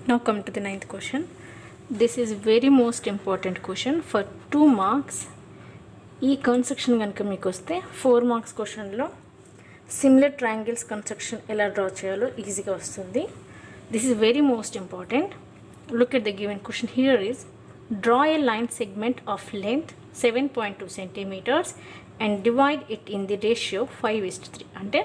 Now come to the ninth question. This is very most important question for 2 marks. ఈ construction కనుక మీకు వస్తే 4 marks క్వశ్చన్లో similar triangles construction ఎలా draw చేయాలో ఈజీగా వస్తుంది. This is very most important. Look at the given question. Here is draw a line segment of length 7.2 centimetres and divide it in the ratio 5:3. అంటే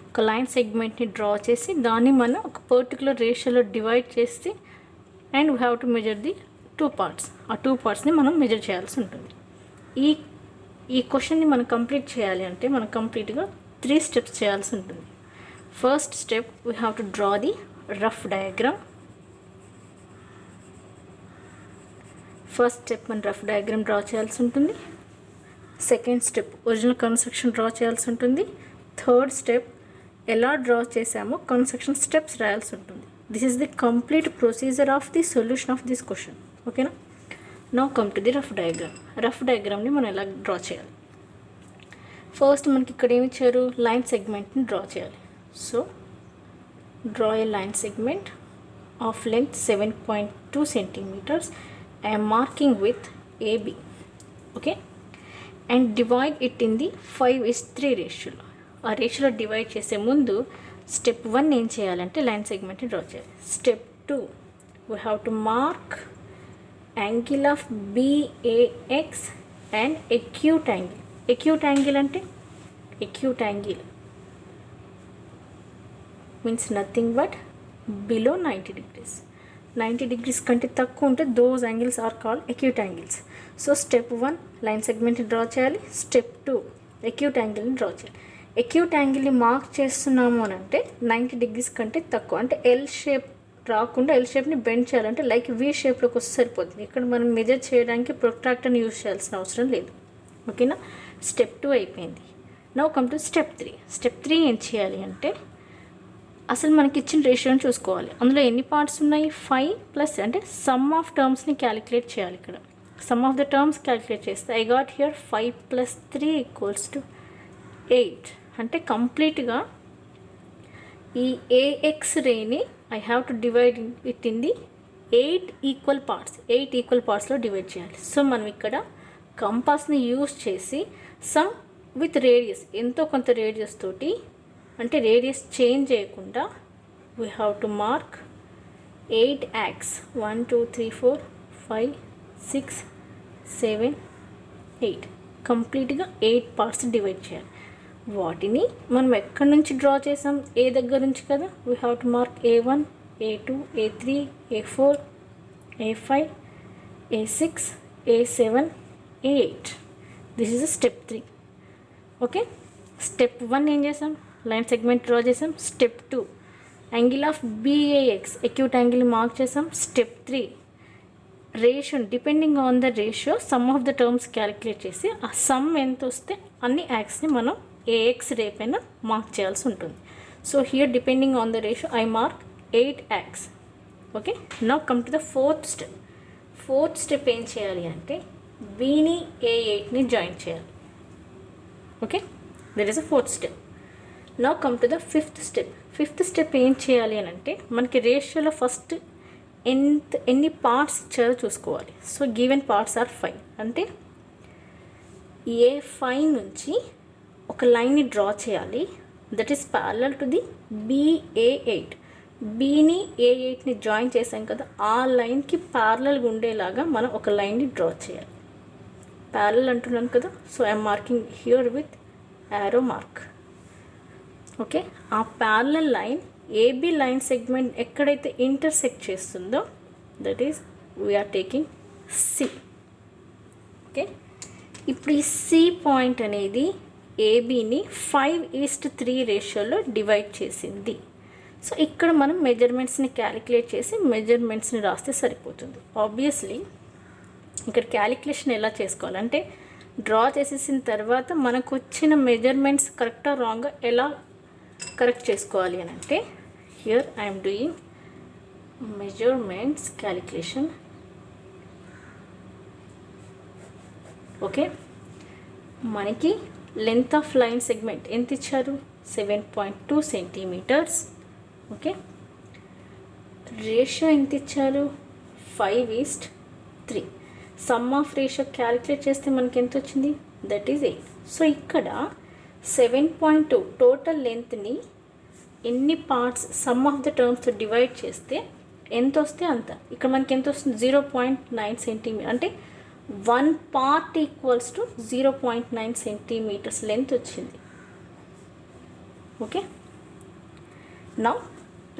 ఒక లైన్ సెగ్మెంట్ని draw చేసి దాన్ని మనం ఒక పర్టికులర్ రేషియోలో డివైడ్ చేసి and we have to measure the 2 parts. ఆ 2 పార్ట్స్ని మనం మెజర్ చేయాల్సి ఉంటుంది. ఈ క్వశ్చన్ని మనం కంప్లీట్ చేయాలి అంటే మనం కంప్లీట్గా 3 స్టెప్స్ చేయాల్సి ఉంటుంది. First step we have to draw the rough diagram. First step మనం రఫ్ డయాగ్రామ్ డ్రా చేయాల్సి ఉంటుంది. Second step original construction draw చేయాల్సి ఉంటుంది. థర్డ్ స్టెప్ ఎలా డ్రా చేసామో కన్స్ట్రక్షన్ స్టెప్స్ రాయాల్సి ఉంటుంది. This is the complete procedure of the solution of this question. ఓకేనా? Now come to the rough diagram. Rough డయాగ్రామ్ని మనం ఎలా డ్రా చేయాలి? ఫస్ట్ మనకి ఇక్కడ ఏమి ఇచ్చారు? లైన్ సెగ్మెంట్ని డ్రా చేయాలి. So draw a line segment of length 7.2 centimetres. I'm marking with AB. Okay, and divide it in the 5:3 రేషియోలో. ఆ రేషియోలో డివైడ్ చేసే ముందు స్టెప్ 1 ఏం చేయాలంటే లైన్ సెగ్మెంట్ని డ్రా చేయాలి. Step 2 we have to mark angle of BAX and acute angle. acute angle అంటే acute angle means nothing but below 90 degrees. 90 degrees కంటే తక్కువ ఉంటే those angles are called acute angles. So step 1 line సెగ్మెంట్ని draw చేయాలి. Step 2 acute యాంగిల్ని draw చేయాలి. acute యాంగిల్ని mark చేస్తున్నాము అని అంటే 90 degrees కంటే తక్కువ, అంటే ఎల్ షేప్ రాకుండా ఎల్ షేప్ని బెండ్ చేయాలంటే లైక్ V షేప్లోకి వస్తే సరిపోతుంది. ఇక్కడ మనం మెజర్ చేయడానికి ప్రొట్రాక్టర్ని యూజ్ చేయాల్సిన అవసరం లేదు. ఓకేనా? స్టెప్ 2 అయిపోయింది. Now come to step 3. Step 3 ఏం చేయాలి అంటే అసలు మనకి ఇచ్చిన రేషియోని చూసుకోవాలి. అందులో ఎన్ని పార్ట్స్ ఉన్నాయి? 5+ అంటే సమ్ ఆఫ్ టర్మ్స్ని క్యాలిక్యులేట్ చేయాలి. ఇక్కడ sum of the terms calculate చేస్తే ఐ గాట్ హియర్ 5 + 3 = 8. అంటే కంప్లీట్గా ఈ AX రేని I have to divide it in the 8 equal parts. 8 equal పార్ట్స్లో డివైడ్ చేయాలి. సో మనం ఇక్కడ కంపాస్ని యూజ్ చేసి సమ్ విత్ రేడియస్, ఎంతో కొంత రేడియస్ తోటి, అంటే రేడియస్ చేంజ్ చేయకుండా we have to mark 8 arcs. 1 2 3 4 5 6 7 8 కంప్లీట్గా 8 పార్ట్స్ డివైడ్ చేయాలి. వాటిని మనం ఎక్కడి నుంచి డ్రా చేసాం? ఏ దగ్గర నుంచి కదా. We have to mark A1 A2 A3 A4 A5 A6 A7 A8. This is step 3. Okay, step 1 ఏం చేసాం? లైన్ సెగ్మెంట్ డ్రా చేసాం. Step 2 angle of BAX acute యాంగిల్ని మార్క్ చేసాం. Step 3 ratio, depending on the ratio sum of the terms calculate చేసి ఆ some ఎంత వస్తే అన్ని యాక్స్ని మనం AX రే పైన మార్క్ చేయాల్సి ఉంటుంది. So here depending on the ratio I mark 8 arcs. Okay, now come to the fourth step. Fourth step ఏం చేయాలి అంటే Bని A8ని జాయిన్ చేయాలి. Okay, that is a fourth step. Now come to the fifth step. Fifth step ఏం చేయాలి అని అంటే మనకి రేషియోలో ఫస్ట్ ఎన్ని పార్ట్స్ ఇచ్చారో చూసుకోవాలి. So given parts are 5. అంటే A5 నుంచి ఒక లైన్ని డ్రా చేయాలి. That is parallel to the BA8. Bని A8ని జాయిన్ చేసాం కదా, ఆ లైన్కి ప్యారలల్గా ఉండేలాగా మనం ఒక లైన్ని డ్రా చేయాలి. ప్యారలల్ అంటున్నాను కదా, so I'm marking here with arrow mark. Okay, ఆ parallel line AB line segment ఎక్కడైతే ఇంటర్సెక్ట్ చేస్తుందో that is we are taking C. Okay, ఇప్పుడు ఈ C పాయింట్ అనేది ABని 5:3 రేషియోలో డివైడ్ చేసింది. సో ఇక్కడ మనం మెజర్మెంట్స్ని క్యాలిక్యులేట్ చేసి మెజర్మెంట్స్ని రాస్తే సరిపోతుంది. ఆబ్వియస్లీ ఇక్కడ క్యాలిక్యులేషన్ ఎలా చేసుకోవాలంటే డ్రా చేసేసిన తర్వాత మనకు వచ్చిన మెజర్మెంట్స్ కరెక్టా రాంగ్గా ఎలా కరెక్ట్ చేసుకోవాలి అని అంటే here I'm doing measurements calculation. Okay, మనకి లెంత్ ఆఫ్ లైన్ సెగ్మెంట్ ఎంత ఇచ్చారు? 7.2 సెంటీమీటర్స్. ఓకే, రేషియో ఎంత ఇచ్చారు, 5:3. సమ్ ఆఫ్ రేషియో క్యాలిక్యులేట్ చేస్తే మనకి ఎంత వచ్చింది, దట్ ఈజ్ 8. సో ఇక్కడ 7.2 టోటల్ లెంత్ని ఎన్ని పార్ట్స్ సమ్ ఆఫ్ ద టర్మ్స్తో డివైడ్ చేస్తే ఎంత వస్తే అంత. ఇక్కడ మనకి ఎంత వస్తుంది, 0.9 సెంటీమీటర్, అంటే 1 part equals to 0.9 centimetres length వచ్చింది. ఓకే, నా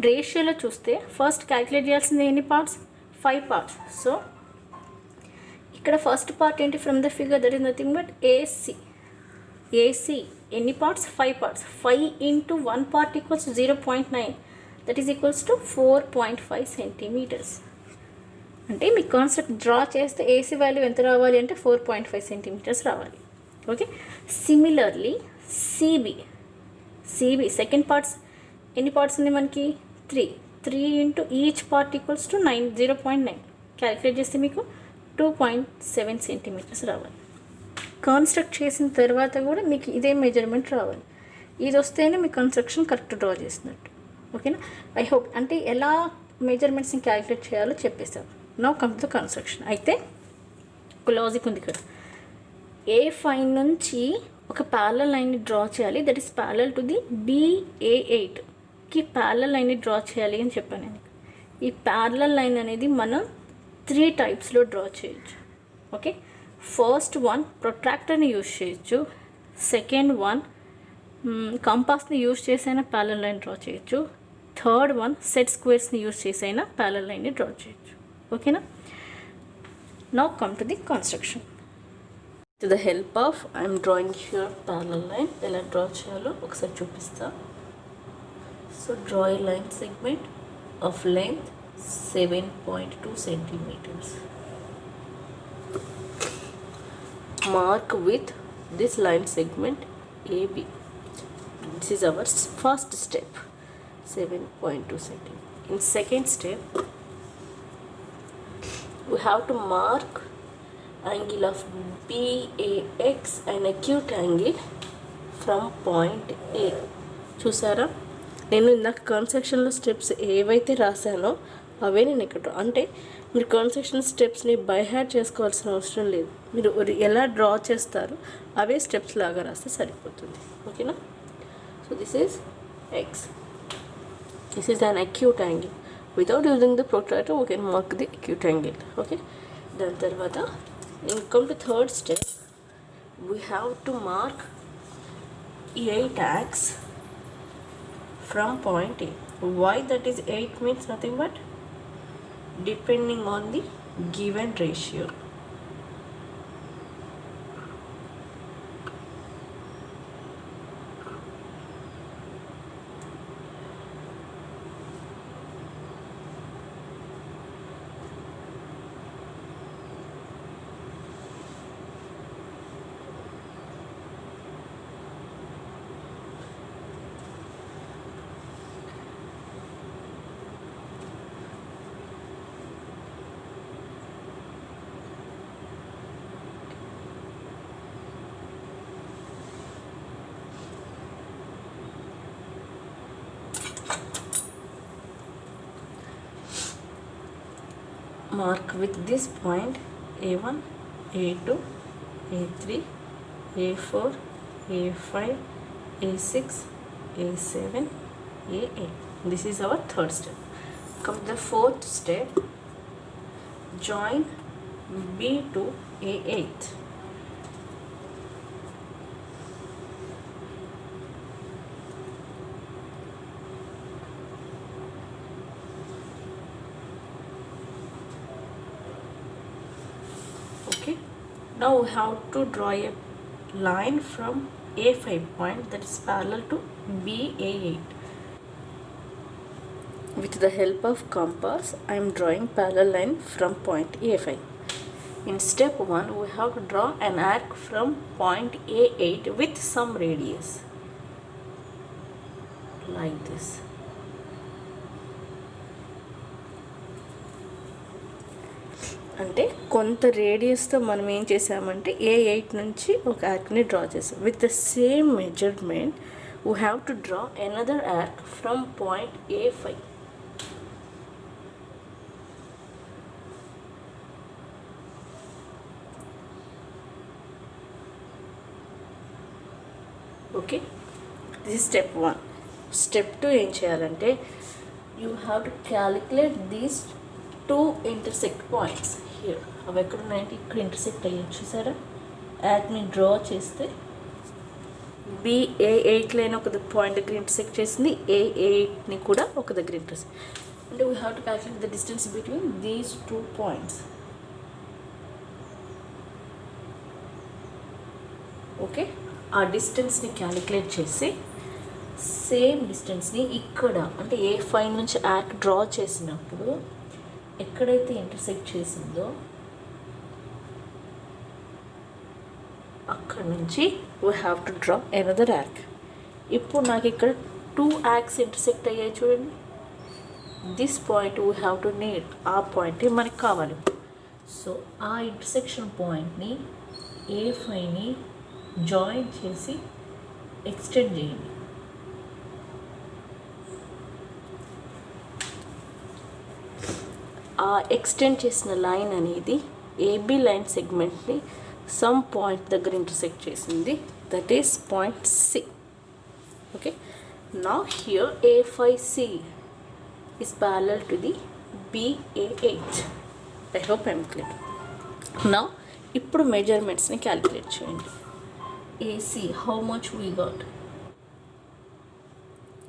రేషియోలో చూస్తే ఫస్ట్ క్యాలిక్యులేట్ చేయాల్సింది ఎన్ని పార్ట్స్, 5 parts. సో ఇక్కడ ఫస్ట్ పార్ట్ ఏంటి, from the figure that is nothing but AC ఎన్ని parts, 5 parts. 5 into 1 part equals 0.9, that is equals to 4.5 centimetres. అంటే మీకు కాన్సెప్ట్ డ్రా చేస్తే ఏసీ వాల్యూ ఎంత రావాలి అంటే 4.5 సెంటీమీటర్స్ రావాలి. Okay, similarly CB second parts ఎన్ని పార్ట్స్ ఉంది మనకి, 3 into each part equals to 0.9 calculate చేస్తే మీకు 2.7 సెంటీమీటర్స్ రావాలి. కన్స్ట్రక్ట్ చేసిన తర్వాత కూడా మీకు ఇదే మెజర్మెంట్ రావాలి. ఇది వస్తేనే మీ కన్స్ట్రక్షన్ కరెక్ట్ డ్రా చేసినట్టు. ఓకేనా, ఐ హోప్ అంటే ఎలా మెజర్మెంట్స్ని క్యాలిక్యులేట్ చేయాలో చెప్పేసారు. Now come to construction. అయితే ఒక లాజిక్ ఉంది ఇక్కడ, A5 నుంచి ఒక ప్యారలల్ లైన్ని డ్రా చేయాలి, that is parallel to the BA8కి ప్యారలల్ లైన్ని డ్రా చేయాలి అని చెప్పాను నేను. ఈ ప్యారలల్ లైన్ అనేది మనం 3 టైప్స్లో డ్రా చేయొచ్చు. ఓకే, ఫస్ట్ వన్ ప్రొట్రాక్టర్ని యూజ్ చేయొచ్చు, సెకండ్ వన్ కంపాస్ని యూజ్ చేసైనా ప్యారలల్ లైన్ డ్రా చేయొచ్చు, థర్డ్ వన్ సెట్ స్క్వేర్స్ని యూజ్ చేసైనా ప్యారలల్ లైన్ని డ్రా చేయొచ్చు. ఓకేనా, now come to the construction. To the help of I'm drawing here parallel line. ఎలా draw చేయాలో ఒకసారి చూపిస్తా. So draw a line segment of length 7.2 centimeters. Mark with this line segment AB. This is our first step, 7.2 centimeters. In second step, we have to mark angle of BAX, an acute angle from point A. చూసారా, నేను ఇందాక కన్స్ట్రక్షన్లో steps ఏవైతే రాశానో అవే నేను ఇక్కడ, అంటే మీరు construction స్టెప్స్ని by heart చేసుకోవాల్సిన అవసరం లేదు. మీరు ఎలా డ్రా చేస్తారో అవే స్టెప్స్ లాగా రాస్తే సరిపోతుంది. ఓకేనా, so this is X, this is an acute angle. Without using the protractor we can mark the acute angle. Okay, దాని తర్వాత come to third step, we have to mark 8 axes from point A. Why that is 8 means nothing but depending on the given ratio. Mark with this point A1, A2, A3, A4, A5, A6, A7, A8. This is our third step. Come to the fourth step, join B to A8. Now we have to draw a line from A5 point that is parallel to BA8. With the help of compass, I am drawing parallel line from point A5. In step 1, we have to draw an arc from point A8 with some radius, like this. అంటే కొంత రేడియస్తో మనం ఏం చేసామంటే A8 నుంచి ఒక ఆర్క్ని draw చేసాం. With the same measurement we have to draw another arc from point A5. Okay, this is step 1. Step 2 ఏం చేయాలంటే you have to calculate these 2 intersect points here. అవి ఎక్కడ ఉన్నాయంటే ఇక్కడ ఇంటర్సెక్ట్ అయ్యాయి, చూసారా? యాక్ని డ్రా చేస్తే BA8 లైన్ ఒక పాయింట్ దగ్గర ఇంటర్సెక్ట్ చేసింది, A8ని కూడా ఒక దగ్గర ఇంటర్సెక్ట్. అంటే we have to calculate the distance between these 2 points. Okay, ఆ డిస్టెన్స్ని క్యాలిక్యులేట్ చేసి సేమ్ డిస్టెన్స్ని ఇక్కడ అంటే A5 నుంచి ఆర్క్ డ్రా చేసినప్పుడు ఎక్కడైతే ఇంటర్సెక్ట్ చేసిందో అక్కడ నుంచి we have to draw another arc. ఇప్పుడు నాకు ఇక్కడ 2 ఆర్క్స్ ఇంటర్సెక్ట్ అయ్యాయి చూడండి. This point we have to need, ఆ పాయింటే మనకి కావాలి. సో ఆ ఇంటర్సెక్షన్ పాయింట్ని A5ని జాయిన్ చేసి ఎక్స్టెండ్ చేయండి. ఆ ఎక్స్టెండ్ చేసిన లైన్ అనేది AB లైన్ సెగ్మెంట్ని సమ్ పాయింట్ దగ్గర ఇంటర్సెక్ట్ చేసింది, that is point C. Okay, now here A5C is parallel to the BA8. I hope I'm clear. Now ఇప్పుడు మెజర్మెంట్స్ని క్యాలిక్యులేట్ చేయండి. AC, how much we got?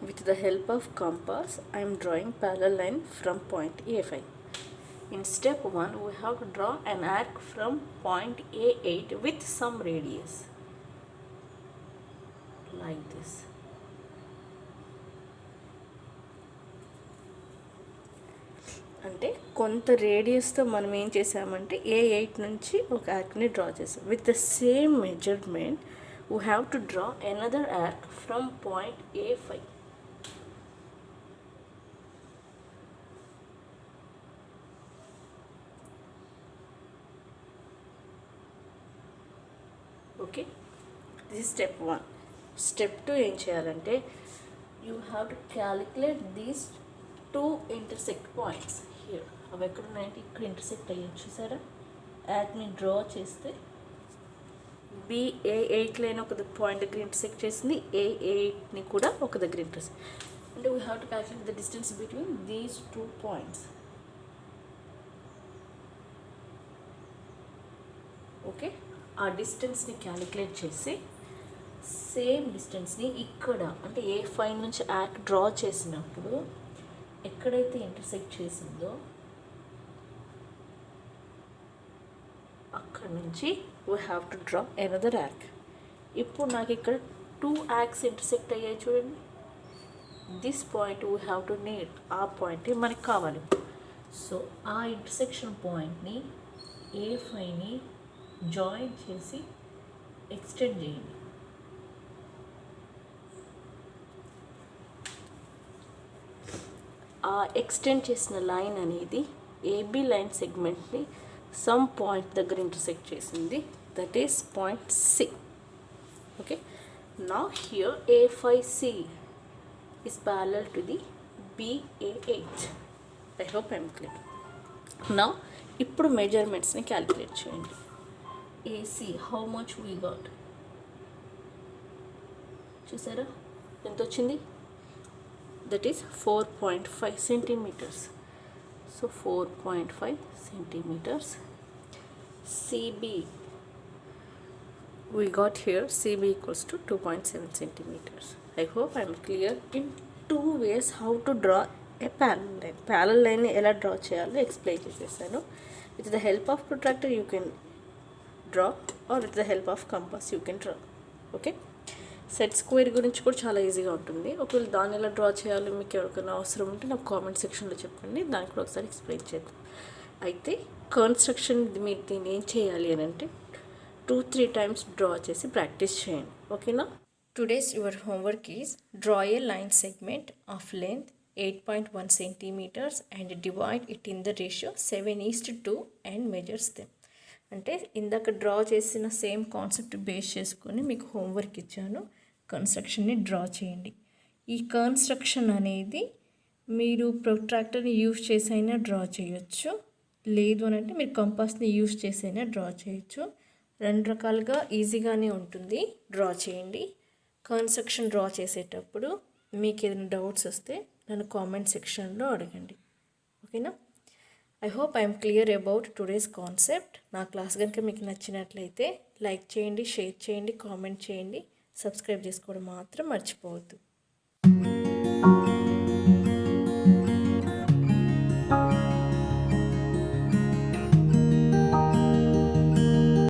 With the help of compass, I am drawing parallel line from point A5. In step 1, we have to draw an arc from point A8 with some radius, like this. అంటే కొంత రేడియస్తో మనం ఏం చేసామంటే A8 నుంచి ఒక ఆర్క్ని draw చేసాం. With the same measurement we have to draw another arc from point A5. Okay, this is step 1. Step 2 ఏం చేయాలంటే you have to calculate these 2 intersect points here. అవి ఎక్కడ ఉన్నాయంటే ఇక్కడ ఇంటర్సెక్ట్ అయ్యాయి, చూసారా? యాక్ని డ్రా చేస్తే BA8 లైన్ ఒక పాయింట్ దగ్గర ఇంటర్సెక్ట్ చేసింది, A8ని కూడా ఒక దగ్గర ఇంటర్సెక్ట్. అంటే we have to calculate the distance between these 2 points. Okay, ఆ డిస్టెన్స్ని క్యాలిక్యులేట్ చేసి సేమ్ డిస్టెన్స్ని ఇక్కడ అంటే A5 నుంచి ఆర్క్ డ్రా చేసినప్పుడు ఎక్కడైతే ఇంటర్సెక్ట్ చేసిందో అక్కడ నుంచి we have to draw another arc. ఇప్పుడు నాకు ఇక్కడ 2 ఆర్క్స్ ఇంటర్సెక్ట్ అయ్యాయి చూడండి. This point we have to need, ఆ పాయింటే మనకి కావాలి. సో ఆ ఇంటర్సెక్షన్ పాయింట్ని A5ని జాయిన్ చేసి ఎక్స్టెండ్ చేయండి. ఆ ఎక్స్టెండ్ చేసిన లైన్ అనేది AB లైన్ సెగ్మెంట్ని సమ్ పాయింట్ దగ్గర ఇంటర్సెక్ట్ చేసింది, that is point C. Okay, now here A5C is parallel to the BA8. I hope I'm clear. Now ఇప్పుడు మెజర్మెంట్స్ని క్యాలిక్యులేట్ చేయండి. AC, how much we got? చూసారా ఎంత వచ్చింది? That is 4.5 centimeters. So 4.5 centimeters. CB, we got here CB equals to 2.7 centimeters. I hope I'm clear in 2 ways how to draw a parallel line. Parallel line ఎలా draw చేయాలో explain చేసేసాను. With the help of protractor you can draw or with the help of compass you can draw. Okay, set square గురించి కూడా చాలా ఈజీగా ఉంటుంది. ఒకవేళ దాన్ని ఎలా డ్రా చేయాలో మీకు ఎవరికైనా అవసరం ఉంటే నాకు కామెంట్ సెక్షన్లో చెప్పండి, దానికి కూడా ఒకసారి ఎక్స్ప్లెయిన్ చేద్దాం. అయితే కన్స్ట్రక్షన్ మీరు దీన్ని ఏం చేయాలి అని అంటే 2-3 times డ్రా చేసి ప్రాక్టీస్ చేయండి. ఓకేనా? Today's your homework is draw a line segment of length 8.1 centimeters and divide it in the ratio 7:2 and measures them. అంటే ఇందాక డ్రా చేసిన సేమ్ కాన్సెప్ట్ బేస్ చేసుకొని మీకు హోంవర్క్ ఇచ్చాను. కన్స్ట్రక్షన్ని డ్రా చేయండి. ఈ కన్స్ట్రక్షన్ అనేది మీరు ప్రొట్రాక్టర్ని యూజ్ చేసైనా డ్రా చేయొచ్చు, లేదు అని అంటే మీరు కంపాస్ని యూజ్ చేసైనా డ్రా చేయొచ్చు. 2 రకాలుగా ఈజీగానే ఉంటుంది. డ్రా చేయండి. కన్స్ట్రక్షన్ డ్రా చేసేటప్పుడు మీకు ఏదైనా డౌట్స్ వస్తే నన్ను కామెంట్ సెక్షన్లో అడగండి. ఓకేనా? I hope I'm clear about today's concept. నా క్లాస్ కనుక మీకు నచ్చినట్లయితే లైక్ చేయండి, షేర్ చేయండి, కామెంట్ చేయండి, సబ్స్క్రైబ్ చేసుకోవడం మాత్రం మర్చిపోవద్దు.